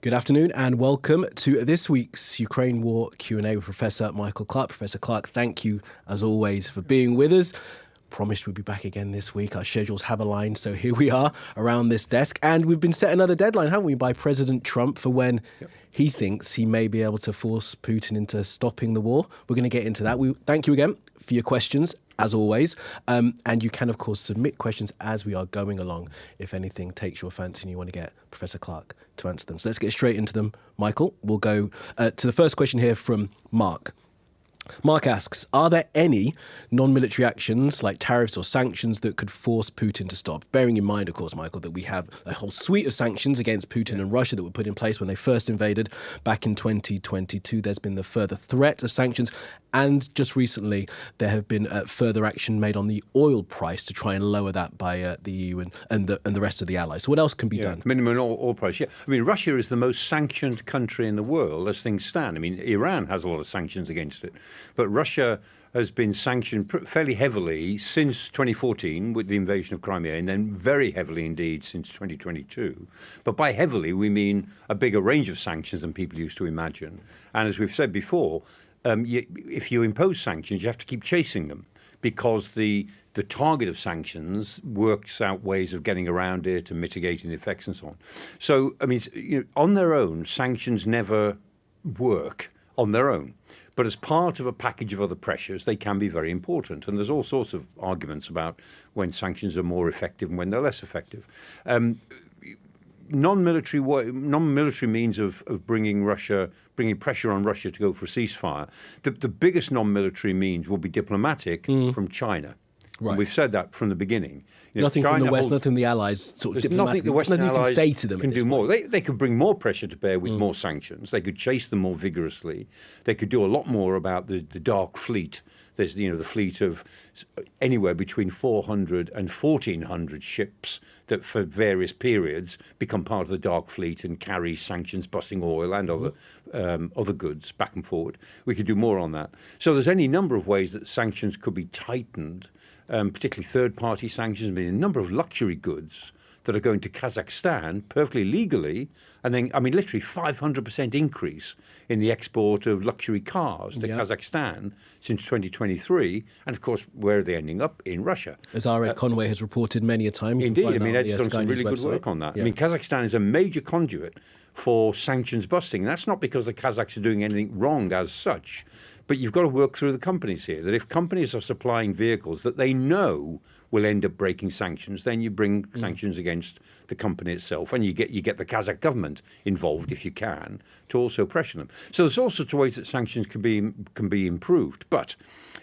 Good afternoon and welcome to this week's Ukraine War Q&A with Professor Michael Clarke. Professor Clarke, thank you as always for being with us. Promised we'd be back again this week. Our schedules have aligned, so here we are around this desk. And we've been set another deadline, haven't we, by President Trump for when he thinks he may be able to force Putin into stopping the war. We're going to get into that. We thank you again for your questions, as always. And you can, of course, submit questions as we are going along if anything takes your fancy and you want to get Professor Clarke to answer them. So let's get straight into them, Michael. We'll go to the first question here from Mark. Mark asks, are there any non-military actions like tariffs or sanctions that could force Putin to stop? Bearing in mind, of course, Michael, that we have a whole suite of sanctions against Putin and Russia that were put in place when they first invaded back in 2022. There's been the further threat of sanctions. And just recently, there have been further action made on the oil price to try and lower that by the EU and the rest of the allies. So what else can be done? Minimum oil price, I mean, Russia is the most sanctioned country in the world as things stand. I mean, Iran has a lot of sanctions against it. But Russia has been sanctioned fairly heavily since 2014 with the invasion of Crimea, and then very heavily indeed since 2022. But by heavily, we mean a bigger range of sanctions than people used to imagine. And as we've said before, if you impose sanctions, you have to keep chasing them because the target of sanctions works out ways of getting around it and mitigating the effects and so on. So, I mean, on their own, sanctions never work on their own. But as part of a package of other pressures, they can be very important. And there's all sorts of arguments about when sanctions are more effective and when they're less effective. Non-military means of bringing pressure on Russia to go for a ceasefire. The biggest non-military means will be diplomatic from China. Right. And we've said that from the beginning. Nothing from the West, nothing from the Allies. Sort of nothing the Western Allies can say to them can do more. They could bring more pressure to bear with more sanctions. They could chase them more vigorously. They could do a lot more about the dark fleet. There's the fleet of anywhere between 400 and 1,400 ships that for various periods become part of the dark fleet and carry sanctions-busting oil and other goods back and forward. We could do more on that. So there's any number of ways that sanctions could be tightened, particularly third-party sanctions. I mean, a number of luxury goods that are going to Kazakhstan perfectly legally, and then, I mean, literally 500% increase in the export of luxury cars to Kazakhstan since 2023. And, of course, where are they ending up? In Russia. As our Ed Conway has reported many a time. Indeed. I mean, Ed's done some really good work on that. Yeah. I mean, Kazakhstan is a major conduit for sanctions busting. And that's not because the Kazakhs are doing anything wrong as such, but you've got to work through the companies here, that if companies are supplying vehicles that they know will end up breaking sanctions, then you bring sanctions against the company itself, and you get the Kazakh government involved if you can to also pressure them. So there's all sorts of ways that sanctions can be improved. But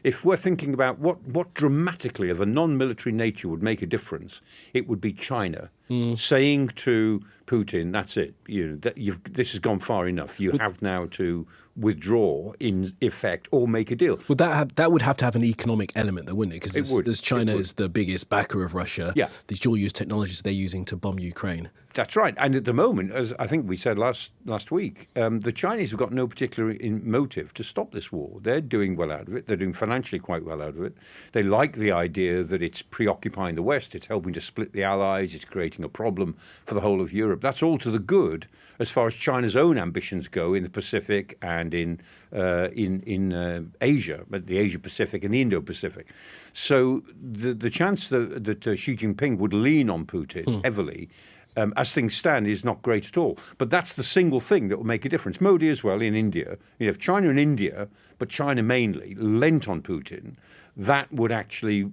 if we're thinking about what dramatically of a non-military nature would make a difference, it would be China saying to Putin, "That's it. This has gone far enough. You have now to withdraw in effect or make a deal." Would that would have to have an economic element, though, wouldn't it? Because as China is the biggest backer of Russia, these dual-use technologies they're using to bomb Ukraine. That's right. And at the moment, as I think we said last week, the Chinese have got no particular motive to stop this war. They're doing well out of it. They're doing financially quite well out of it. They like the idea that it's preoccupying the West. It's helping to split the Allies. It's creating a problem for the whole of Europe. That's all to the good as far as China's own ambitions go in the Pacific and in Asia, but the Asia-Pacific and the Indo-Pacific. So the chance that Xi Jinping would lean on Putin heavily as things stand is not great at all. But that's the single thing that will make a difference. Modi as well in India. You have China and India, but China mainly, lent on Putin. That would actually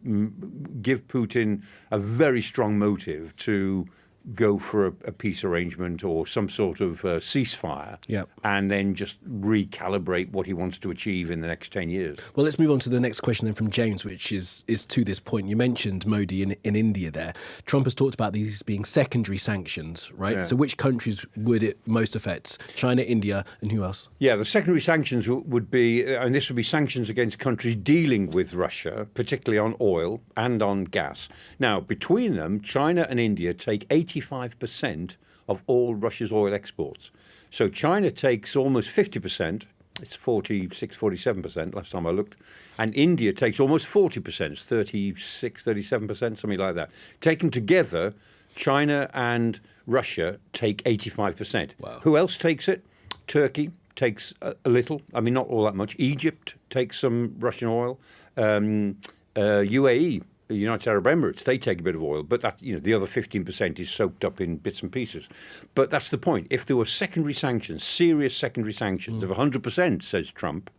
give Putin a very strong motive to go for a peace arrangement or some sort of ceasefire and then just recalibrate what he wants to achieve in the next 10 years. Well, let's move on to the next question then from James, which is to this point. You mentioned Modi in India there. Trump has talked about these being secondary sanctions, right? Yeah. So which countries would it most affect? China, India, and who else? Yeah, the secondary sanctions would be, and this would be sanctions against countries dealing with Russia, particularly on oil and on gas. Now, between them, China and India take 85% of all Russia's oil exports. So China takes almost 50%. It's 46, 47% last time I looked. And India takes almost 40%. It's 36, 37%, something like that. Taken together, China and Russia take 85%. Wow. Who else takes it? Turkey takes a little. I mean, not all that much. Egypt takes some Russian oil. UAE, the United Arab Emirates, they take a bit of oil, but that, the other 15% is soaked up in bits and pieces. But that's the point. If there were secondary sanctions, serious secondary sanctions of 100%, says Trump,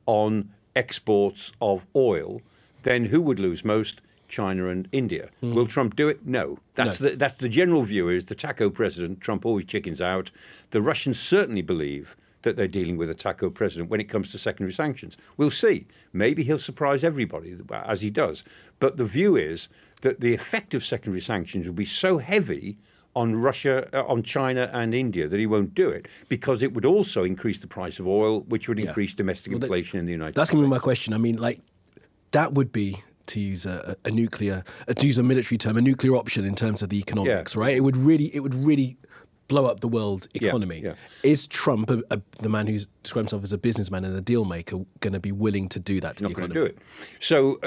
on exports of oil, then who would lose most? China and India. Will Trump do it? No. That's the general view is the TACO president. Trump always chickens out. The Russians certainly believe that they're dealing with a TACO president when it comes to secondary sanctions. We'll see. Maybe he'll surprise everybody, as he does. But the view is that the effect of secondary sanctions will be so heavy on Russia, on China and India that he won't do it, because it would also increase the price of oil, which would increase domestic inflation in the United States. That's going to be my question. I mean, that would be, to use a military term, a nuclear option in terms of the economics, right? It would really blow up the world economy. Yeah. Is Trump, the man who describes himself as a businessman and a deal maker, going to be willing to do that to the economy? Not going to do it. So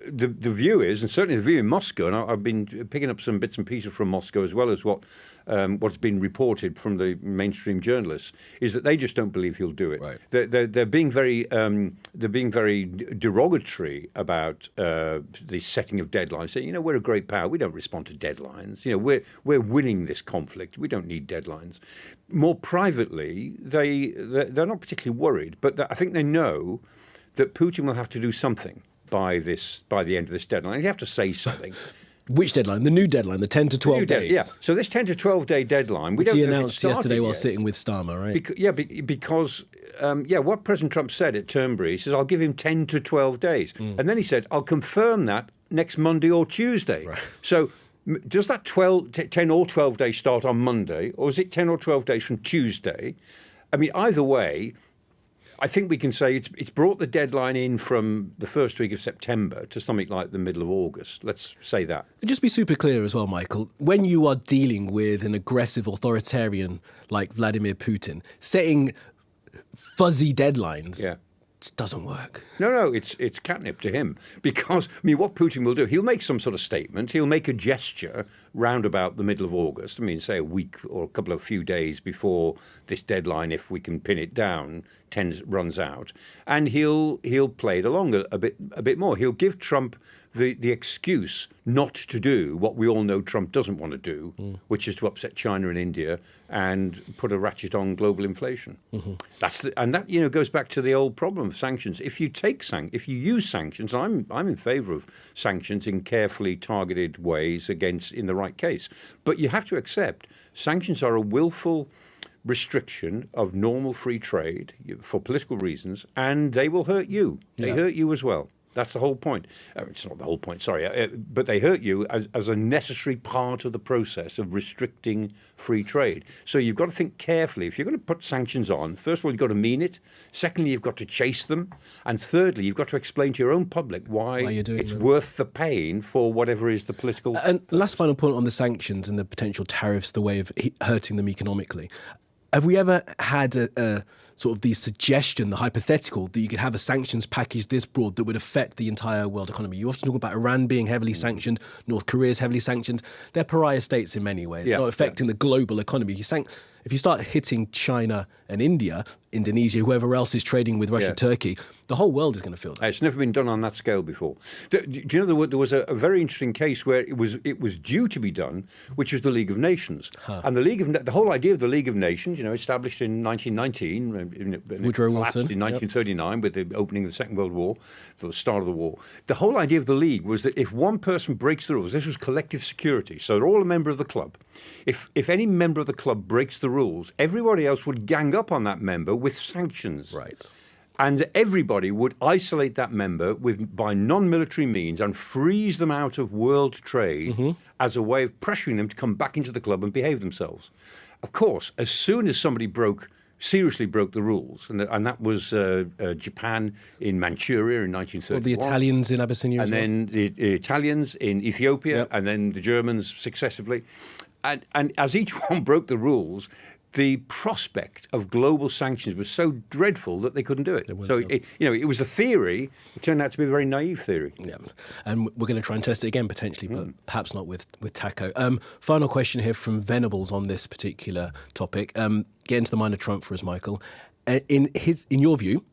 the view is, and certainly the view in Moscow, and I've been picking up some bits and pieces from Moscow as well as what's been reported from the mainstream journalists, is that they just don't believe he'll do it. Right. They're being very derogatory about the setting of deadlines, saying, we're a great power, we don't respond to deadlines. We're winning this conflict, we don't need deadlines. More privately, they're not particularly worried, but I think they know that Putin will have to do something by the end of this deadline. You have to say something. Which deadline? The new deadline, the 10 to 12 days. Yeah. So this 10 to 12 day deadline, we don't know if it's announced yesterday while yet. sitting with Starmer, right? Because what President Trump said at Turnberry, he says, I'll give him 10 to 12 days. And then he said, I'll confirm that next Monday or Tuesday. Right. So does that 10 or 12 days start on Monday, or is it 10 or 12 days from Tuesday? I mean, either way, I think we can say it's brought the deadline in from the first week of September to something like the middle of August. Let's say that. Just be super clear as well, Michael. When you are dealing with an aggressive authoritarian like Vladimir Putin, setting fuzzy deadlines just doesn't work. No, it's catnip to him, because what Putin will do, he'll make some sort of statement, he'll make a gesture round about the middle of August. Say a week or a few days before this deadline, if we can pin it down, runs out, and he'll play it along a bit more. He'll give Trump the excuse not to do what we all know Trump doesn't want to do, which is to upset China and India and put a ratchet on global inflation. That goes back to the old problem of sanctions. If you use sanctions, I'm in favour of sanctions in carefully targeted ways in the right case. But you have to accept sanctions are a willful restriction of normal free trade for political reasons, and they will hurt you. They hurt you as well. That's the whole point. It's not the whole point, sorry, but they hurt you as a necessary part of the process of restricting free trade. So you've got to think carefully. If you're going to put sanctions on, first of all, you've got to mean it. Secondly, you've got to chase them. And thirdly, you've got to explain to your own public why it's worth the pain for whatever is the political... And last final point on the sanctions and the potential tariffs, the way of hurting them economically. Have we ever had a sort of the suggestion, the hypothetical, that you could have a sanctions package this broad that would affect the entire world economy? You often talk about Iran being heavily sanctioned, North Korea is heavily sanctioned. They're pariah states in many ways, not affecting the global economy. If you start hitting China and India, Indonesia, whoever else is trading with Russia, Turkey, the whole world is going to feel that. It's never been done on that scale before. Do you know there was a very interesting case where it was due to be done, which was the League of Nations. And the whole idea of the League of Nations, established in 1919, Woodrow Wilson, in 1939 with the opening of the Second World War, the start of the war. The whole idea of the League was that if one person breaks the rules, this was collective security, so they're all a member of the club. If any member of the club breaks the rules, everybody else would gang up on that member with sanctions. Right. And everybody would isolate that member by non-military means and freeze them out of world trade as a way of pressuring them to come back into the club and behave themselves. Of course, as soon as somebody seriously broke the rules, and that was Japan in Manchuria in 1931. Or the Italians in Abyssinia as well. And then the Italians in Ethiopia, and then the Germans successively. And as each one broke the rules, the prospect of global sanctions was so dreadful that they couldn't do it. So it was a theory. It turned out to be a very naive theory. Yeah, and we're going to try and test it again potentially, but perhaps not with Taco. Final question here from Venables on this particular topic. Get into the mind of Trump for us, Michael. In your view,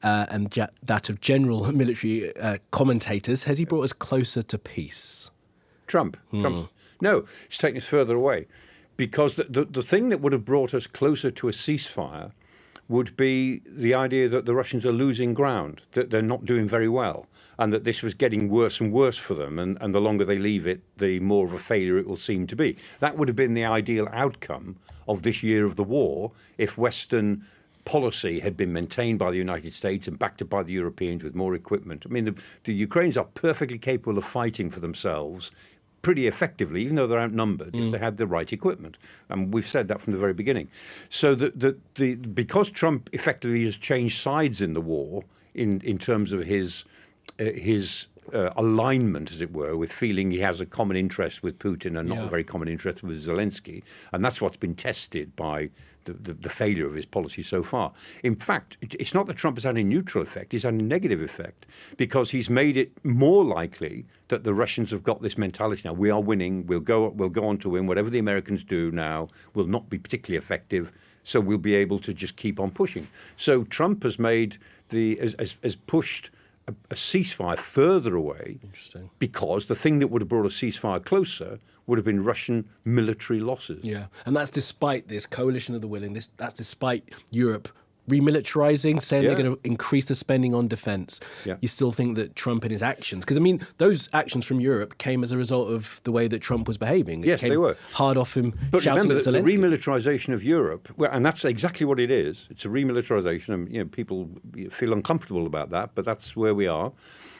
and that of general military commentators, has he brought us closer to peace? Trump. No, it's taken us further away. Because the thing that would have brought us closer to a ceasefire would be the idea that the Russians are losing ground, that they're not doing very well, and that this was getting worse and worse for them, and the longer they leave it, the more of a failure it will seem to be. That would have been the ideal outcome of this year of the war if Western policy had been maintained by the United States and backed up by the Europeans with more equipment. I mean, the Ukrainians are perfectly capable of fighting for themselves pretty effectively, even though they're outnumbered, if they had the right equipment. And we've said that from the very beginning. So because Trump effectively has changed sides in the war in terms of his alignment, as it were, with feeling he has a common interest with Putin and not a very common interest with Zelensky, and that's what's been tested by the failure of his policy so far. In fact, it's not that Trump has had a neutral effect, he's had a negative effect, because he's made it more likely that the Russians have got this mentality now, we are winning, we'll go on to win, whatever the Americans do now will not be particularly effective, so we'll be able to just keep on pushing. So Trump has made has pushed a ceasefire further away. Interesting. Because the thing that would have brought a ceasefire closer would have been Russian military losses. Yeah, and that's despite this coalition of the willing. That's despite Europe remilitarizing, saying they're going to increase the spending on defence. Yeah. You still think that Trump and his actions, because I mean, those actions from Europe came as a result of the way that Trump was behaving. Yes, they were. Hard off him but shouting remember, at Zelensky. The remilitarization of Europe, and that's exactly what it is. It's a remilitarization, and people feel uncomfortable about that, but that's where we are.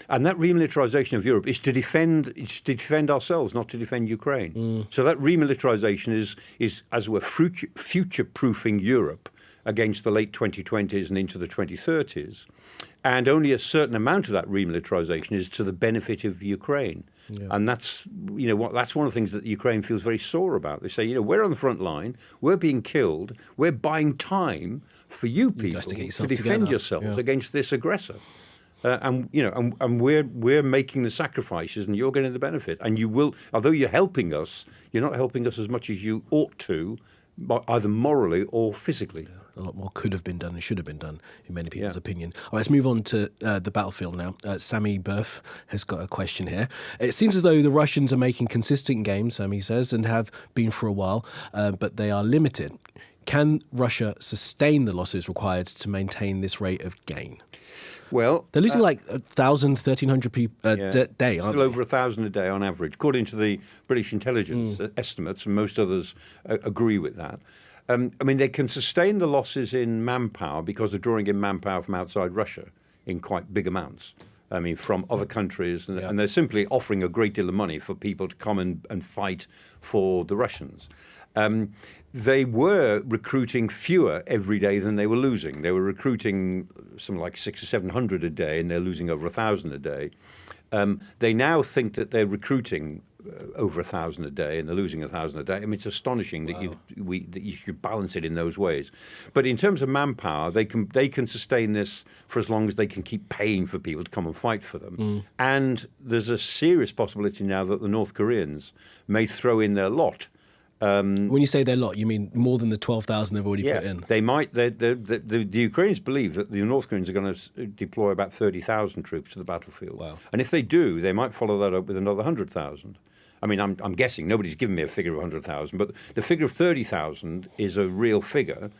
And that remilitarization of Europe is to defend ourselves, not to defend Ukraine. So that remilitarization is as we're future-proofing Europe against the late 2020s and into the 2030s. And only a certain amount of that remilitarization is to the benefit of Ukraine. Yeah. And that's that's one of the things that Ukraine feels very sore about. They say, we're on the front line, we're being killed, we're buying time for you people to defend yourselves against this aggressor. And we're making the sacrifices, and you're getting the benefit. And you will, although you're helping us, you're not helping us as much as you ought to, either morally or physically. Yeah. A lot more could have been done and should have been done, in many people's opinion. All right, let's move on to the battlefield now. Sami Burf has got a question here. It seems as though the Russians are making consistent gains, Sami says, and have been for a while, but they are limited. Can Russia sustain the losses required to maintain this rate of gain? Well, they're losing 1,000, 1,300 people a day, aren't still over 1,000 a day on average, according to the British intelligence estimates, and most others agree with that. I mean, they can sustain the losses in manpower because they're drawing in manpower from outside Russia in quite big amounts. I mean, from other countries, and they're simply offering a great deal of money for people to come and fight for the Russians. They were recruiting fewer every day than they were losing. They were recruiting something like 600 or 700 a day, and they're losing over 1,000 a day. They now think that they're recruiting over 1,000 a day, and they're losing 1,000 a day. I mean, it's astonishing that you should balance it in those ways. But in terms of manpower, they can sustain this for as long as they can keep paying for people to come and fight for them. And there's a serious possibility now that the North Koreans may throw in their lot. When you say their lot, you mean more than the 12,000 they've already put in? They might. The Ukrainians believe that the North Koreans are going to deploy about 30,000 troops to the battlefield. Wow. And if they do, they might follow that up with another 100,000. I mean, I'm guessing. Nobody's given me a figure of 100,000, but the figure of 30,000 is a real figure,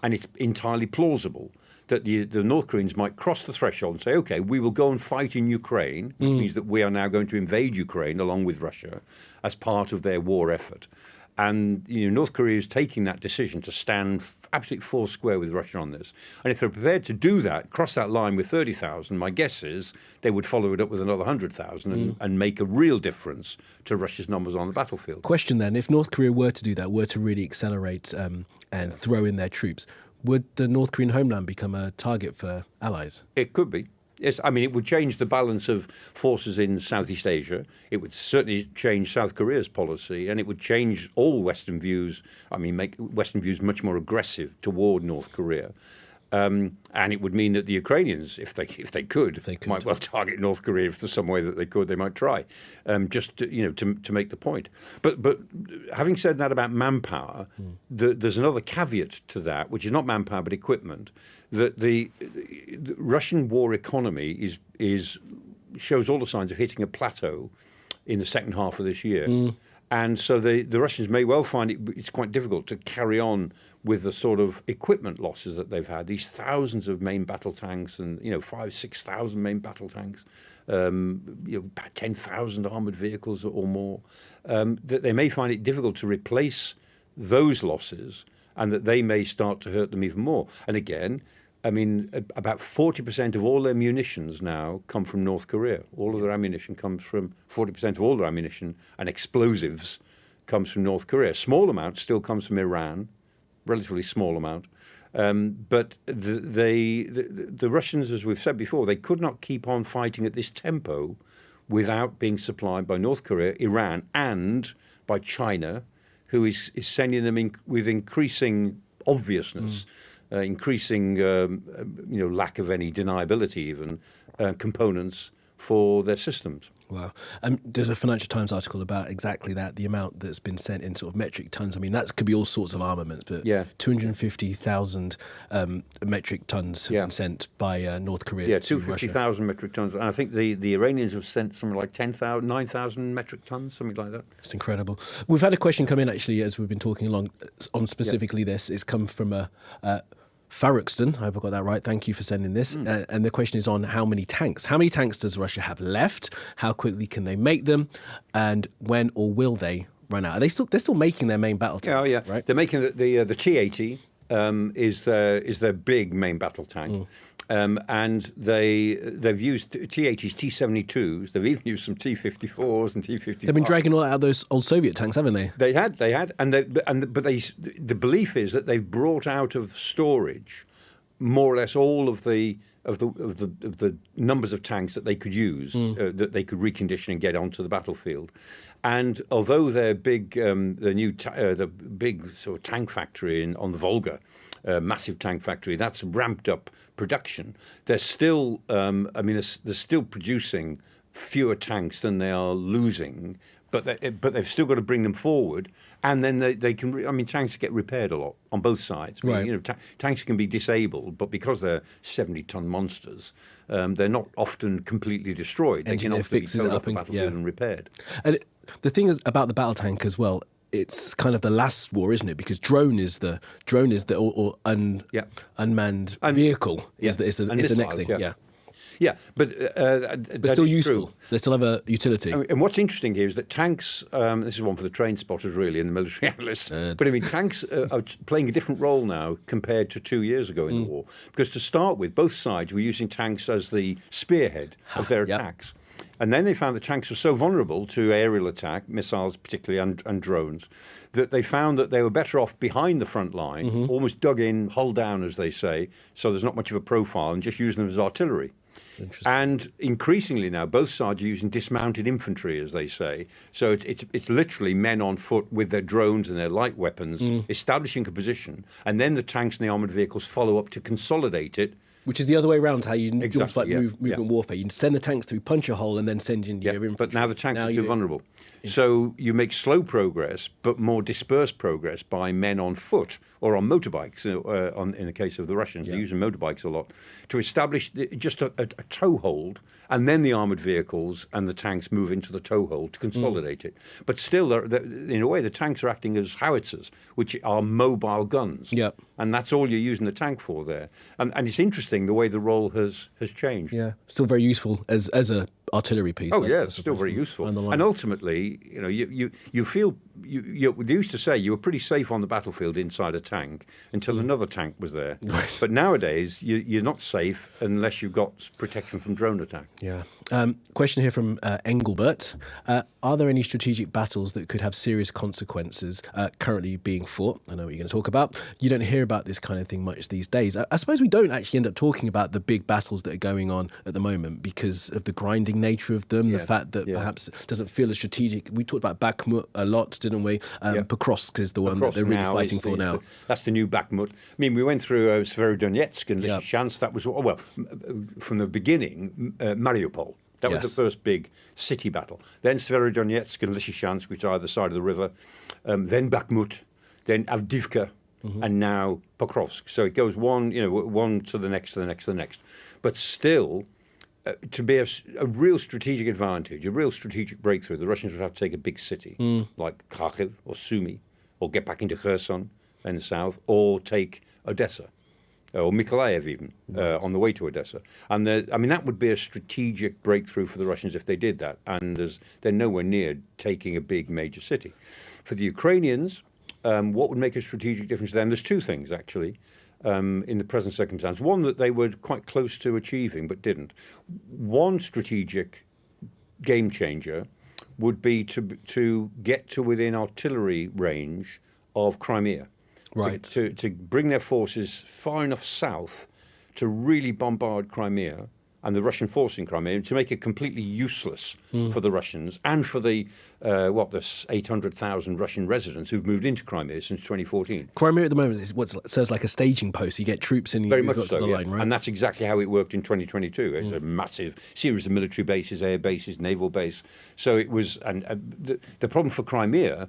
and it's entirely plausible that the North Koreans might cross the threshold and say, OK, we will go and fight in Ukraine, which means that we are now going to invade Ukraine along with Russia as part of their war effort. And North Korea is taking that decision to stand absolutely four square with Russia on this. And if they're prepared to do that, cross that line with 30,000, my guess is they would follow it up with another 100,000 and make a real difference to Russia's numbers on the battlefield. Question then, if North Korea were to do that, were to really accelerate and throw in their troops, would the North Korean homeland become a target for allies? It could be. Yes, I mean, it would change the balance of forces in Southeast Asia. It would certainly change South Korea's policy, and it would change all Western views. I mean, make Western views much more aggressive toward North Korea. And it would mean that the Ukrainians, if they could, might well target North Korea. If there's some way that they could, they might try, just to make the point. But having said that about manpower, there's another caveat to that, which is not manpower but equipment. That the Russian war economy shows all the signs of hitting a plateau in the second half of this year, and so the Russians may well find it's quite difficult to carry on with the sort of equipment losses that they've had, these thousands of main battle tanks and 5,000-6,000 main battle tanks, about 10,000 armored vehicles or more, that they may find it difficult to replace those losses, and that they may start to hurt them even more. And again, I mean, about 40% of all their munitions now come from North Korea. All of their ammunition comes from 40% of all their ammunition and explosives comes from North Korea. A small amount still comes from Iran. Relatively small amount, but the Russians, as we've said before, they could not keep on fighting at this tempo without being supplied by North Korea, Iran, and by China, who is sending them with increasing obviousness, increasing lack of any deniability even, components for their systems. Wow. There's a Financial Times article about exactly that, the amount that's been sent in sort of metric tons. I mean, that could be all sorts of armaments, but 250,000 metric tons have been sent by North Korea to Russia. 250,000 metric tons. And I think the Iranians have sent something like 9,000 metric tons, something like that. It's incredible. We've had a question come in, actually, as we've been talking along on specifically this. It's come from Farruxton, I hope I got that right. Thank you for sending this. And the question is on how many tanks. How many tanks does Russia have left? How quickly can they make them? And when or will they run out? They're still making their main battle tank. Oh yeah, right? They're making the T-80 is their big main battle tank. And they've used T-80s, T-72s. They've even used some T-54s and T-55s. They've been dragging all out of those old Soviet tanks, haven't they? They had, but the belief is that they've brought out of storage more or less all of the numbers of tanks that they could use, that they could recondition and get onto the battlefield. And although their big, the big sort of tank factory on the Volga, massive tank factory, that's ramped up production. They're still, they're still producing fewer tanks than they are losing, but they've still got to bring them forward, and then they can. Tanks get repaired a lot on both sides. Right. Tanks can be disabled, but because they're 70-ton monsters, they're not often completely destroyed. They can often be towed off the battlefield and repaired. And the thing is about the battle tank as well. It's kind of the last war, isn't it? Because drone is the unmanned vehicle is the next thing. Yeah, but still useful. True. They still have a utility. And what's interesting here is that tanks. This is one for the train spotters, really, and the military analysts. But tanks are playing a different role now compared to 2 years ago in the war. Because to start with, both sides were using tanks as the spearhead of their attacks. And then they found that tanks were so vulnerable to aerial attack, missiles particularly, and drones, that they found that they were better off behind the front line, almost dug in, hull down, as they say, so there's not much of a profile, and just using them as artillery. And increasingly now, both sides are using dismounted infantry, as they say. So it's literally men on foot with their drones and their light weapons, establishing a position, and then the tanks and the armoured vehicles follow up to consolidate it. Which is the other way around, how you movement warfare. You send the tanks through, punch a hole, and then send in your infantry. But now the tanks are too vulnerable. So you make slow progress, but more dispersed progress by men on foot or on motorbikes. In the case of the Russians, they're using motorbikes a lot to establish just a toehold, and then the armoured vehicles and the tanks move into the toehold to consolidate it. But still, in a way, the tanks are acting as howitzers, which are mobile guns. Yep. And that's all you're using the tank for there. And it's interesting the way the role has changed. Yeah, still very useful as a artillery piece. Oh yeah, it's still very useful. And ultimately, you feel you used to say you were pretty safe on the battlefield inside a tank until another tank was there. Right. But nowadays, you're not safe unless you've got protection from drone attack. Yeah. Question here from Engelbert. Are there any strategic battles that could have serious consequences currently being fought? I know what you're going to talk about. You don't hear about this kind of thing much these days. I suppose we don't actually end up talking about the big battles that are going on at the moment because of the grinding nature of them, the fact that perhaps it doesn't feel as strategic. We talked about Bakhmut a lot, didn't we? Pokrovsk is the one that they're really fighting for now. That's the new Bakhmut. I mean, we went through Severodonetsk and Lysychansk. That was, from the beginning, Mariupol. That was the first big city battle. Then Severodonetsk and Lysychansk, which are either side of the river. Then Bakhmut, then Avdiivka, and now Pokrovsk. So it goes one to the next, to the next, to the next. But still, to be a real strategic advantage, a real strategic breakthrough, the Russians would have to take a big city like Kharkiv or Sumy, or get back into Kherson in the south, or take Odessa. Or Mykolaiv even, on the way to Odessa. And that would be a strategic breakthrough for the Russians if they did that. And they're nowhere near taking a big major city. For the Ukrainians, what would make a strategic difference to them? There's two things, actually, in the present circumstance. One that they were quite close to achieving but didn't. One strategic game changer would be to get to within artillery range of Crimea. Right. To bring their forces far enough south to really bombard Crimea and the Russian force in Crimea, to make it completely useless for the Russians and for the 800,000 Russian residents who've moved into Crimea since 2014. Crimea at the moment is what serves like a staging post. You get troops and you got to the line, right? And that's exactly how it worked in 2022. It's a massive series of military bases, air bases, naval base. So it was, and the problem for Crimea,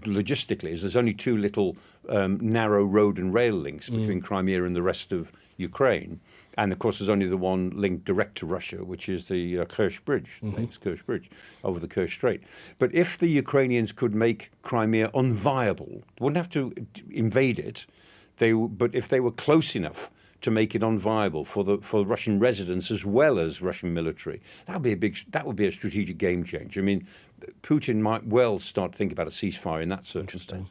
logistically, is there's only two little narrow road and rail links between Crimea and the rest of Ukraine. And of course, there's only the one link direct to Russia, which is the Kerch Bridge, Kerch Bridge, over the Kerch Strait. But if the Ukrainians could make Crimea unviable, they wouldn't have to invade it. But if they were close enough to make it unviable for Russian residents as well as Russian military, that would be a strategic game changer. I mean, Putin might well start to think about a ceasefire in that circumstance.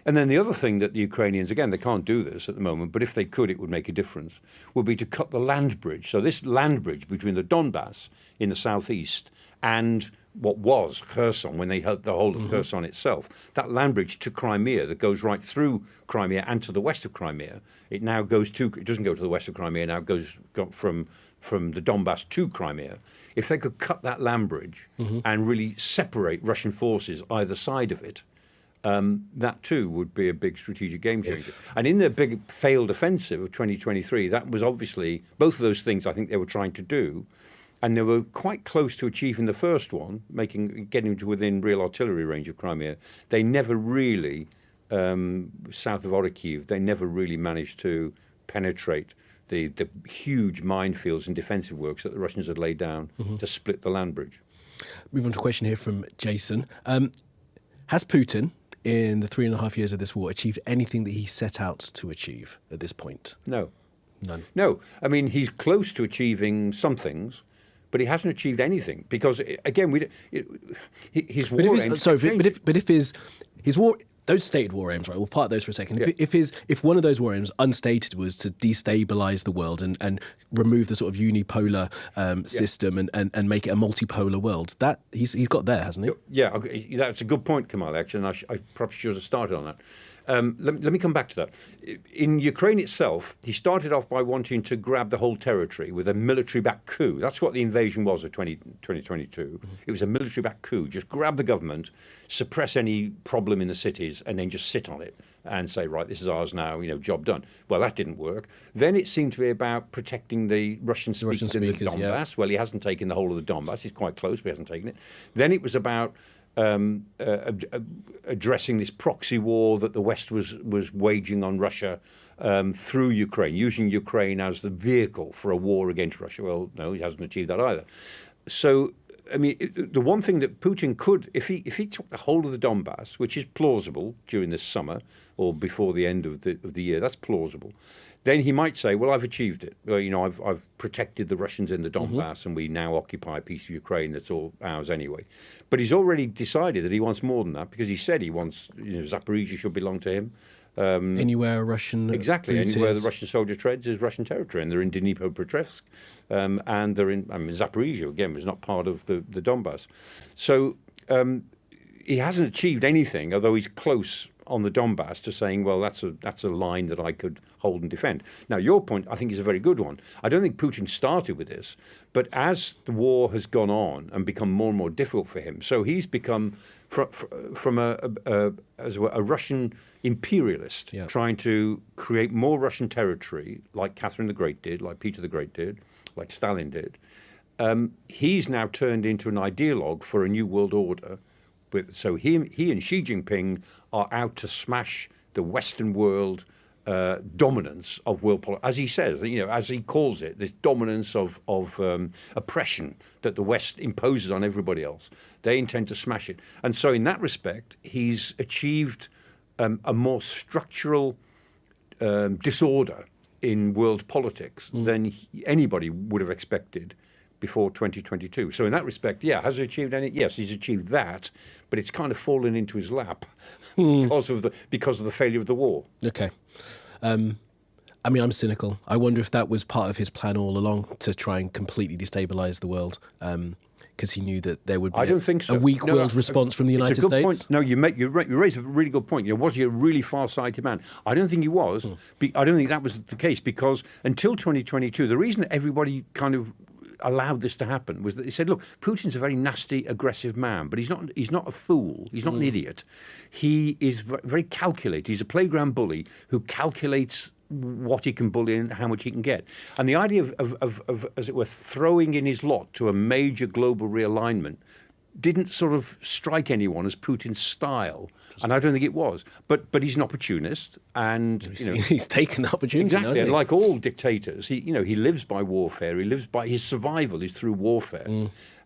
And then the other thing that the Ukrainians, again, they can't do this at the moment, but if they could, it would make a difference, would be to cut the land bridge. So this land bridge between the Donbass in the southeast and what was Kherson, when they held the whole of Kherson itself, that land bridge to Crimea that goes right through Crimea and to the west of Crimea, it doesn't go to the west of Crimea, now it goes from the Donbass to Crimea. If they could cut that land bridge and really separate Russian forces either side of it, that too would be a big strategic game changer. And in their big failed offensive of 2023, that was obviously both of those things I think they were trying to do. And they were quite close to achieving the first one, getting to within real artillery range of Crimea. They never really, south of Orikhiv, they never really managed to penetrate the huge minefields and defensive works that the Russians had laid down to split the land bridge. Move on to a question here from Jason. Has Putin, in the 3.5 years of this war, achieved anything that he set out to achieve at this point? No. None. No. I mean, he's close to achieving some things, but he hasn't achieved anything because, again, his war aims. But if his war, those stated war aims, right? We'll part those for a second. Yeah. If one of those war aims, unstated, was to destabilize the world and remove the sort of unipolar system and make it a multipolar world, that he's got there, hasn't he? Yeah, that's a good point, Kamali, actually, and I probably should have started on that. Let me come back to that. In Ukraine itself, he started off by wanting to grab the whole territory with a military-backed coup. That's what the invasion was of 2022. It was a military-backed coup. Just grab the government, suppress any problem in the cities, and then just sit on it and say, right, this is ours now, job done. Well, that didn't work. Then it seemed to be about protecting the Russian speakers in the Donbass. Yeah. Well, he hasn't taken the whole of the Donbass. He's quite close, but he hasn't taken it. Then it was about addressing this proxy war that the West was waging on Russia through Ukraine, using Ukraine as the vehicle for a war against Russia. Well, no, he hasn't achieved that either. So I mean, the one thing that Putin could, if he took the whole of the Donbass, which is plausible during this summer or before the end of the year, that's plausible. Then he might say, "Well, I've achieved it. Well, I've protected the Russians in the Donbass, and we now occupy a piece of Ukraine that's all ours anyway." But he's already decided that he wants more than that, because he said he wants Zaporizhia should belong to him. Anywhere Russian Anywhere the Russian soldier treads is Russian territory, and they're in Dnipropetrovsk, and they're in. I mean, Zaporizhia again was not part of the Donbass, so he hasn't achieved anything, although he's close on the Donbass to saying, well, that's a line that I could hold and defend. Now, your point, I think, is a very good one. I don't think Putin started with this, but as the war has gone on and become more and more difficult for him, so he's become from a Russian imperialist, trying to create more Russian territory, like Catherine the Great did, like Peter the Great did, like Stalin did. He's now turned into an ideologue for a new world order. So he and Xi Jinping are out to smash the Western world dominance of world politics, as he says, as he calls it, this dominance of oppression that the West imposes on everybody else. They intend to smash it, and so in that respect, he's achieved a more structural disorder in world politics than anybody would have expected before 2022. So in that respect, has he achieved any? Yes, he's achieved that, but it's kind of fallen into his lap because of the failure of the war. Okay. I mean, I'm cynical. I wonder if that was part of his plan all along, to try and completely destabilize the world, because he knew that there would be a weak-willed response from the United States. Point. No, you raise a really good point. Was he a really far-sighted man? I don't think he was. I don't think that was the case, because until 2022, the reason that everybody kind of allowed this to happen was that they said, look, Putin's a very nasty, aggressive man, but he's not a fool. He's not an idiot. He is very calculated. He's a playground bully who calculates what he can bully and how much he can get. And the idea of as it were, throwing in his lot to a major global realignment didn't sort of strike anyone as Putin's style, and I don't think it was. But he's an opportunist, and he's taken the opportunity. Exactly, and like all dictators, he lives by warfare. He lives by his survival is through warfare,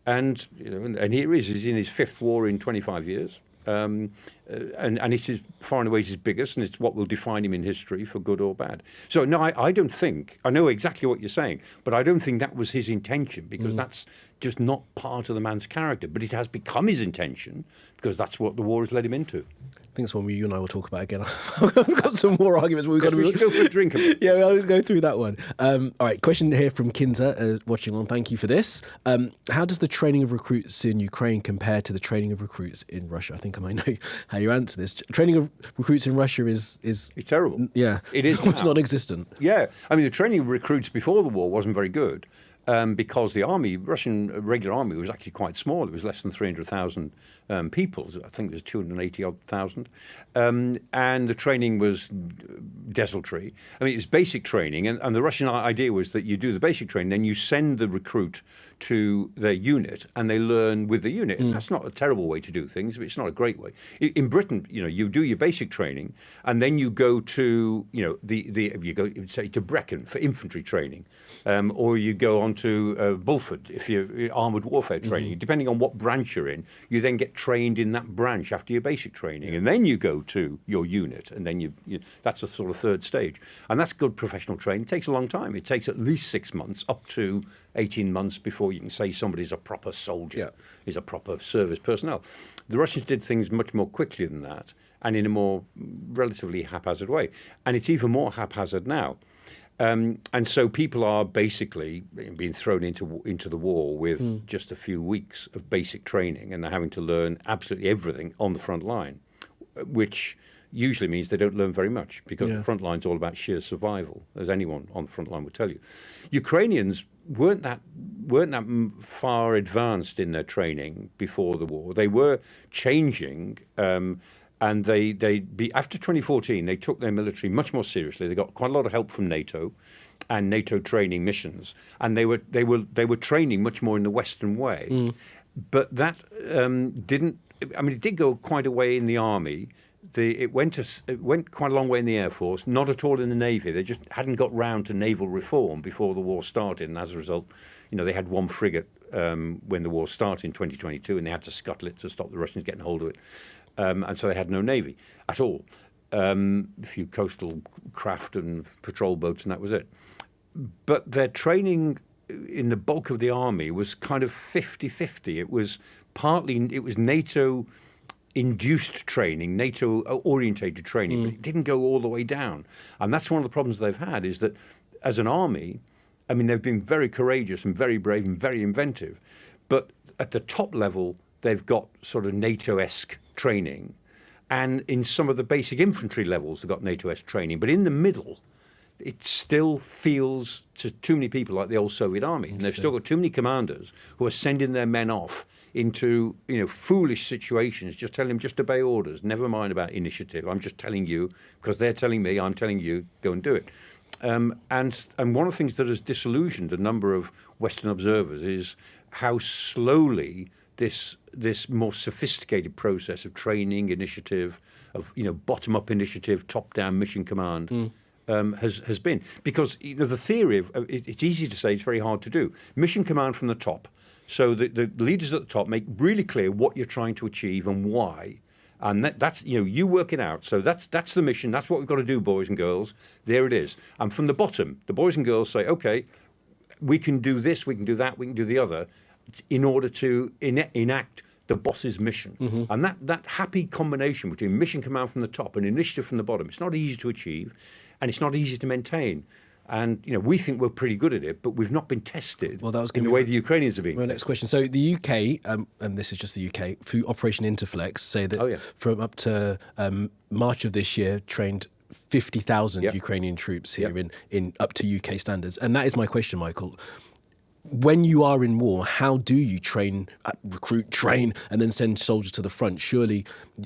and here he's in his 5th war in 25 years. And it's far and away his biggest, and it's what will define him in history for good or bad. So no, I don't think, I know exactly what you're saying, but I don't think that was his intention, because that's just not part of the man's character. But it has become his intention, because that's what the war has led him into. I think it's one you and I will talk about again. I've got some more arguments. We should go for a drink. Yeah, I'll go through that one. All right, question here from Kinza, watching on. Thank you for this. How does the training of recruits in Ukraine compare to the training of recruits in Russia? I think I might know how you answer this. Training of recruits in Russia is it's terrible. Yeah, it is. It's non-existent. Yeah, I mean, the training of recruits before the war wasn't very good. Because the Russian regular army was actually quite small. It was less than 300,000 people. I think it was 280,000. And the training was desultory. I mean, it was basic training. And the Russian idea was that you do the basic training, then you send the recruit to their unit, and they learn with the unit. And that's not a terrible way to do things, but it's not a great way. In Britain, you do your basic training, and then you go to, you go, say, to Brecon for infantry training, or you go on to Bulford if you're armoured warfare training. Depending on what branch you're in, you then get trained in that branch after your basic training, and then you go to your unit, and then you that's a sort of third stage. And that's good professional training. It takes a long time. It takes at least 6 months, up to 18 months before you can say somebody's a proper soldier, is a proper service personnel. The Russians did things much more quickly than that, and in a more relatively haphazard way. And it's even more haphazard now. And so people are basically being thrown into the war with just a few weeks of basic training, and they're having to learn absolutely everything on the front line, which usually means they don't learn very much, because the front line's all about sheer survival, as anyone on the front line would tell you. Ukrainians weren't that far advanced in their training before the war. They were changing. And after 2014, they took their military much more seriously. They got quite a lot of help from NATO and NATO training missions, and they were training much more in the Western way. But that didn't. I mean, it did go quite a way in the army it went quite a long way in the Air Force, not at all in the Navy. They just hadn't got round to naval reform before the war started, and as a result, they had one frigate when the war started in 2022, and they had to scuttle it to stop the Russians getting hold of it, and so they had no Navy at all. A few coastal craft and patrol boats, and that was it. But their training in the bulk of the army was kind of 50-50. It was NATO-induced training, NATO-orientated training, but it didn't go all the way down. And that's one of the problems they've had, is that as an army, I mean, they've been very courageous and very brave and very inventive. But at the top level, they've got sort of NATO-esque training. And in some of the basic infantry levels, they've got NATO-esque training. But in the middle, it still feels to too many people like the old Soviet army. And they've still got too many commanders who are sending their men off into foolish situations, just telling them just obey orders, never mind about initiative. I'm just telling you, because they're telling me, I'm telling you, go and do it. And one of the things that has disillusioned a number of Western observers is how slowly this more sophisticated process of training, initiative, of bottom-up initiative, top-down mission command has been. Because the theory of it's easy to say, it's very hard to do. Mission command from the top. So the leaders at the top make really clear what you're trying to achieve and why. And that's you work it out. So that's the mission. That's what we've got to do, boys and girls. There it is. And from the bottom, the boys and girls say, okay, we can do this, we can do that, we can do the other, in order to enact the boss's mission. And that happy combination between mission command from the top and initiative from the bottom, it's not easy to achieve, and it's not easy to maintain. And we think we're pretty good at it, but we've not been tested in the way the Ukrainians have been. My next question. So the UK, and this is just the UK, through Operation Interflex, say that from up to March of this year, trained 50,000 Ukrainian troops here in up to UK standards. And that is my question, Michael. When you are in war, how do you recruit, train, and then send soldiers to the front? Surely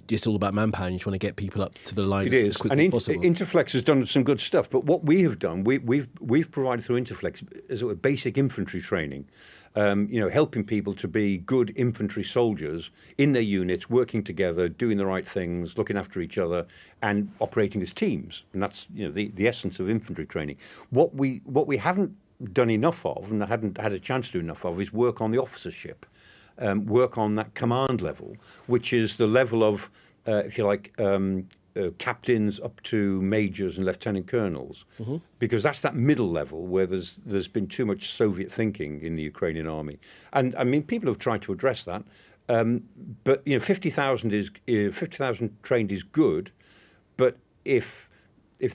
it's all about manpower, and you want to get people up to the line as quickly as possible. Interflex has done some good stuff, but what we have done, we've provided through Interflex as a basic infantry training, helping people to be good infantry soldiers in their units, working together, doing the right things, looking after each other, and operating as teams. And that's the essence of infantry training. What we haven't done enough of, and I hadn't had a chance to do enough of, is work on the officership, work on that command level, which is the level of, if you like, captains up to majors and lieutenant colonels, because that's that middle level where there's been too much Soviet thinking in the Ukrainian army. And I mean, people have tried to address that, but 50,000 trained is good, but if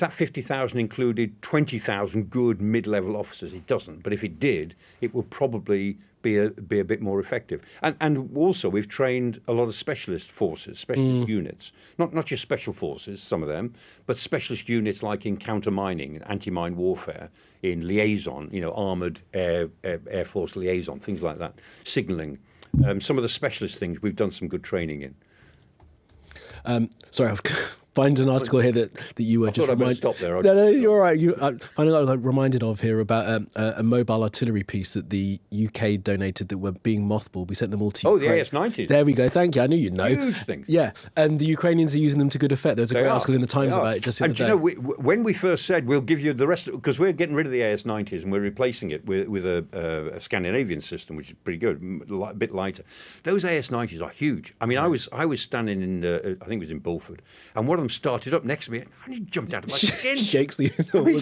that 50,000 included 20,000 good mid-level officers, it doesn't. But if it did, it would probably be a bit more effective. And also, we've trained a lot of specialist forces, specialist units. Not just special forces, some of them, but specialist units like in counter-mining, anti-mine warfare, in liaison, armoured Air Force liaison, things like that, signalling. Some of the specialist things we've done some good training in. Sorry, I've find an article here that you were just reminded. Stop there. No, you're all right. I was reminded of here about a mobile artillery piece that the UK donated that were being mothballed. We sent them all to Ukraine. Oh, the AS-90s. There we go. Thank you. I knew you'd know. Huge things. Yeah, and the Ukrainians are using them to good effect. There's a great article in the Times about it. Just and when we first said we'll give you the rest, because we're getting rid of the AS-90s and we're replacing it with a Scandinavian system, which is pretty good, a bit lighter. Those AS-90s are huge. I mean, I was standing in, I think it was in Bulford, and one of them started up next to me, and he jumped out of my skin. Shakes the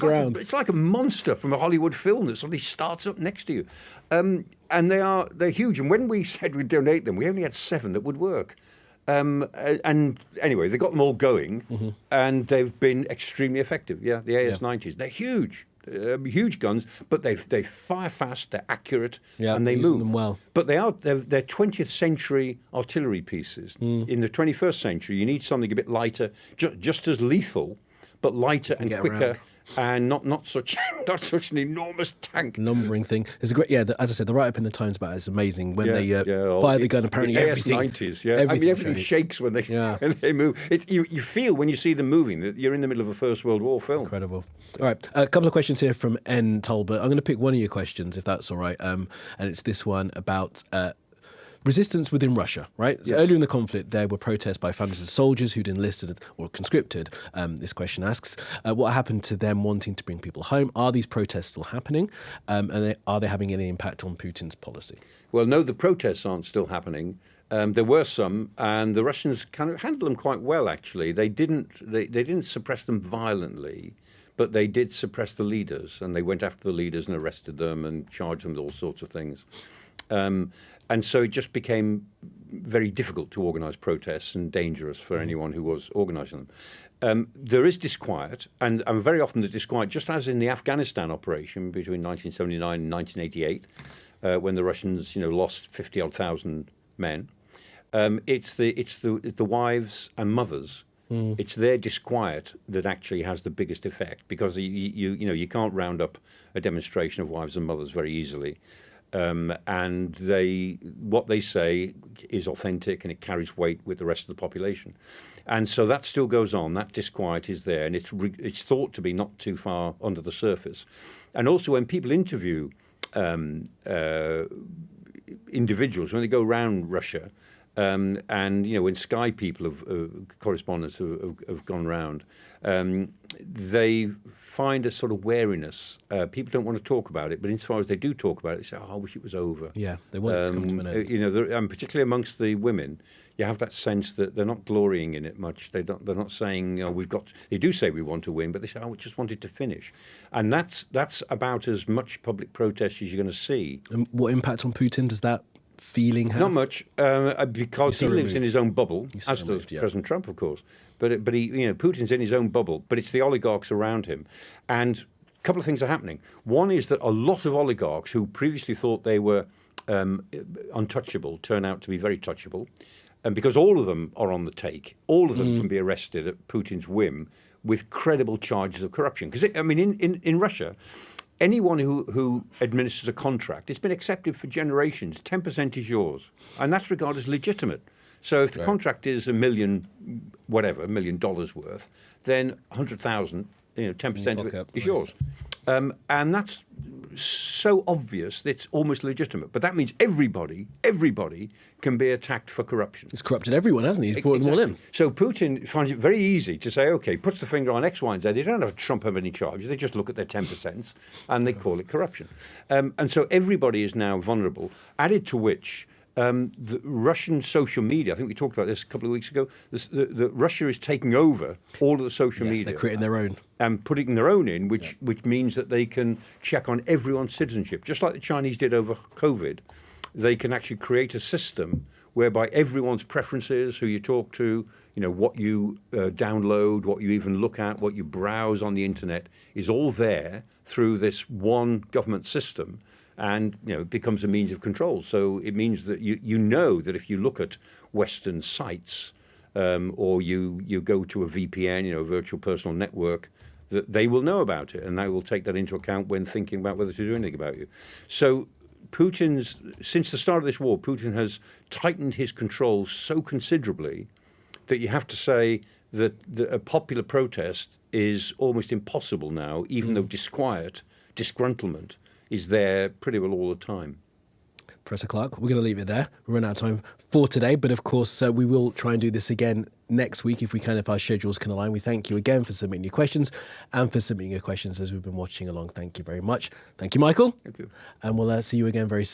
ground. It's like a monster from a Hollywood film that suddenly starts up next to you. And they're huge. And when we said we'd donate them, we only had 7 that would work. And anyway, they got them all going, and they've been extremely effective. Yeah, the AS-90s. They're huge. Huge guns, but they fire fast, they're accurate, and they move them well. But they're 20th century artillery pieces. In the 21st century, you need something a bit lighter, just as lethal, but lighter and quicker. Around. And not such an enormous tank. Numbering thing. There's a great, as I said, the write-up in the Times about it is amazing. When they fire the gun, apparently everything. AS-90s, everything shakes when they move. You feel when you see them moving that you're in the middle of a First World War film. Incredible. All right, a couple of questions here from N. Talbot. I'm going to pick one of your questions, if that's all right. And it's this one about resistance within Russia, right? So earlier in the conflict, there were protests by families of soldiers who'd enlisted or conscripted. This question asks, what happened to them wanting to bring people home? Are these protests still happening? Are they having any impact on Putin's policy? Well, no, the protests aren't still happening. There were some, and the Russians kind of handled them quite well, actually. They didn't suppress them violently, but they did suppress the leaders, and they went after the leaders and arrested them and charged them with all sorts of things. And so it just became very difficult to organise protests and dangerous for anyone who was organising them. There is disquiet, and very often the disquiet, just as in the Afghanistan operation between 1979 and 1988, when the Russians, lost 50-odd thousand men. It's the wives and mothers. It's their disquiet that actually has the biggest effect, because you can't round up a demonstration of wives and mothers very easily. And what they say is authentic and it carries weight with the rest of the population, and so that still goes on. That disquiet is there, and it's thought to be not too far under the surface. And also, when people interview individuals, when they go around Russia, and when Sky people correspondents have gone round, they find a sort of wariness. People don't want to talk about it, but insofar as they do talk about it, they say, "Oh, I wish it was over." Yeah, they want it to come to an end. And particularly amongst the women, you have that sense that they're not glorying in it much. They're not saying, They do say we want to win, but they say, "Oh, we just want it to finish," and that's about as much public protest as you're going to see. And what impact on Putin does that feeling have? Not much, because he lives in his own bubble, as does President Trump, of course. But he, Putin's in his own bubble. But it's the oligarchs around him, and a couple of things are happening. One is that a lot of oligarchs who previously thought they were untouchable turn out to be very touchable, and because all of them are on the take, all of them can be arrested at Putin's whim with credible charges of corruption. Because in Russia, anyone who administers a contract, it's been accepted for generations. 10% is yours, and that's regarded as legitimate. So if the contract is $1 million worth, then 100,000, 10% of it is yours, and that's so obvious that it's almost legitimate. But that means everybody can be attacked for corruption. He's corrupted everyone, hasn't he? He's brought them all in. So Putin finds it very easy to say, okay, puts the finger on X, Y, and Z. They don't have to trump up any charges. They just look at their 10% and they call it corruption. And so everybody is now vulnerable, added to which the Russian social media, I think we talked about this a couple of weeks ago, the Russia is taking over all of the social media. They're creating their own. And putting their own in, which means that they can check on everyone's citizenship. Just like the Chinese did over COVID, they can actually create a system whereby everyone's preferences, who you talk to, what you download, what you even look at, what you browse on the internet, is all there through this one government system. And it becomes a means of control. So it means that you know that if you look at Western sites, or you go to a VPN, a virtual personal network, that they will know about it, and they will take that into account when thinking about whether to do anything about you. So since the start of this war, Putin has tightened his controls so considerably that you have to say that a popular protest is almost impossible now, even though disgruntlement is there pretty well all the time. Professor Clarke, we're going to leave it there. We're running out of time for today, but of course we will try and do this again next week if we can, if our schedules can align. We thank you again for submitting your questions and for submitting your questions as we've been watching along. Thank you very much. Thank you, Michael. Thank you. And we'll see you again very soon.